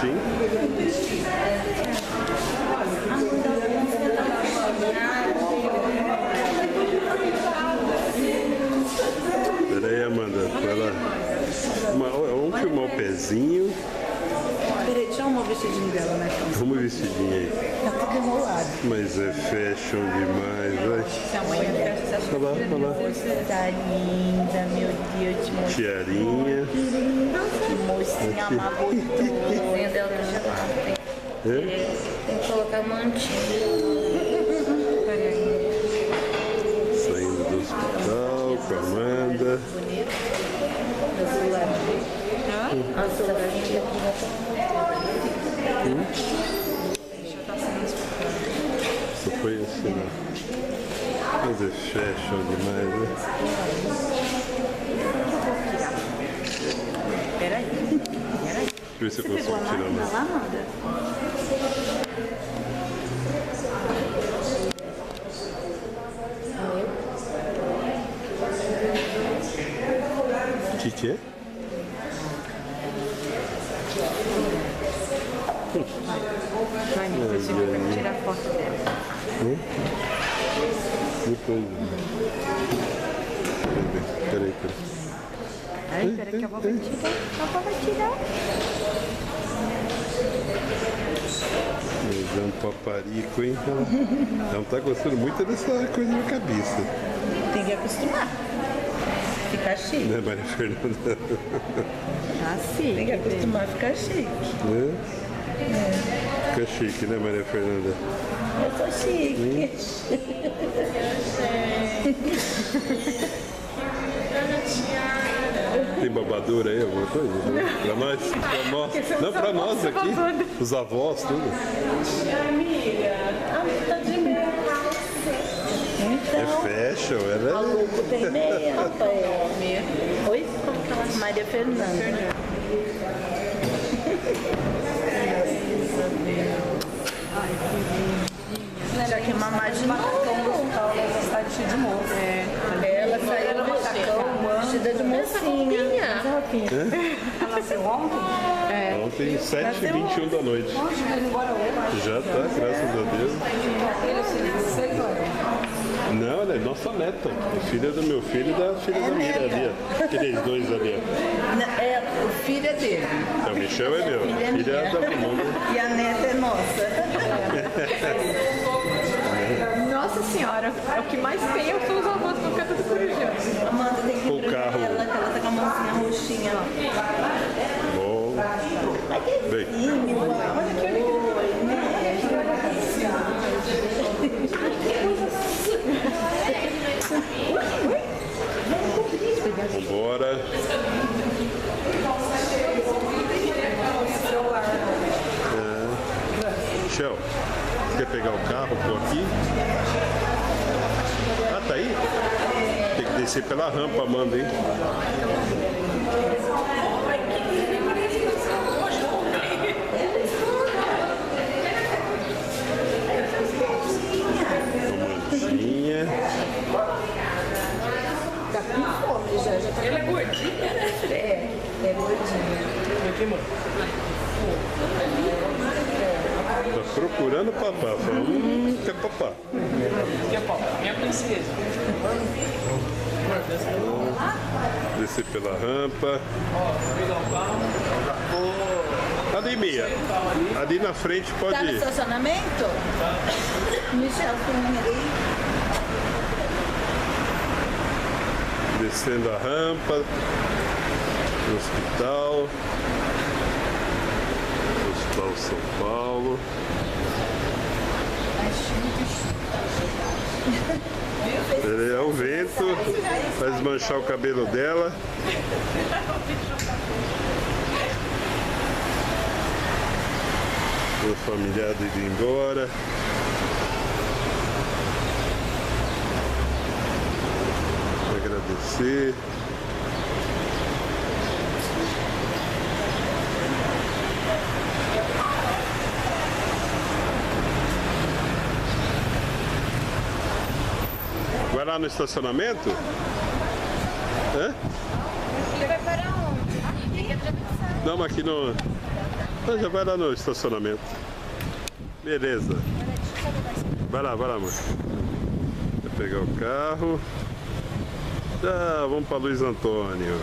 Sim. Pera aí, Amanda. Vai lá. Vamos filmar o pezinho. Peraí, deixa eu arrumar o vestidinho dela, né? Vamos vestidinho aí. Tá tudo enrolado. Mas é fashion demais, vai. Olha lá, olha lá. Tá linda, meu Deus, de mocinha. Tiarinha. Que mocinha magotosa. Dela tá gelada. Tem que colocar mantinha. Saindo do hospital com a Amanda. Nossa, a gente aqui Só foi assim, né? Mas é fashion demais, né? Peraí. Deixa eu ver se eu consigo tirar Lá, mais. Amanda. O que é? Vai, meu filho, pra tirar a foto dela. Depois. Peraí. Ai, peraí que a avó vai tirar. A avó vai tirar. Mas é um paparico, hein? Ela não tá gostando muito dessa coisa na cabeça. Tem que acostumar. Ficar chique. Né, Maria Fernanda? Assim. Tem que acostumar a ficar chique. Né? Fica chique, né, Maria Fernanda? Eu sou chique. Tem babadura aí, alguma coisa? Pra nós? Pra nós? Não, pra nós aqui. Os avós, tudo. É fashion, ela é... Maluco tem meia, rapaz. Oi? Maria Fernanda. Já que mamar de novo. Ela sai de novo. Ela saiu do macacão vestida de mocinha. Ela nasceu ontem? Ontem, 7h21 da noite. Já tá, graças a Deus. Não, ela é nossa neta. É filha do meu filho e da filha da Mira ali, ó. Aqueles dois ali, ó. O filho é dele. Então, o Michel é meu. Filha é da Amanda. E a neta é nossa. Nossa senhora, é o que mais tem são os avós no canto do Corujão. Amanda tem que O ir pra carro. ela, que ela tá com a mãozinha roxinha lá. Bom. Bem, Olha que vambora. Michel, quer pegar o carro por aqui? Ah, tá aí? Tem que descer pela rampa, Amanda, hein? Amandinha. tá com fome já. Já tá. Ela é gordinha, né? É gordinha. Tá procurando papá. Fala, quer papá. Que é pau, minha princesa. Descer pela rampa. Ali, Mia. Ali na frente pode Tá no ir. estacionamento? Michel, ali. Descendo a rampa do hospital. Hospital São Paulo. É o vento, vai desmanchar o cabelo dela. O familiar indo embora. Agradecer. Vai lá no estacionamento? Hã? Ele vai para onde? Tem que atravessar. Não, mas aqui no... Ah, já vai lá no estacionamento. Beleza. Vai lá, amor. Vai pegar o carro. Já, vamos para Luiz Antônio.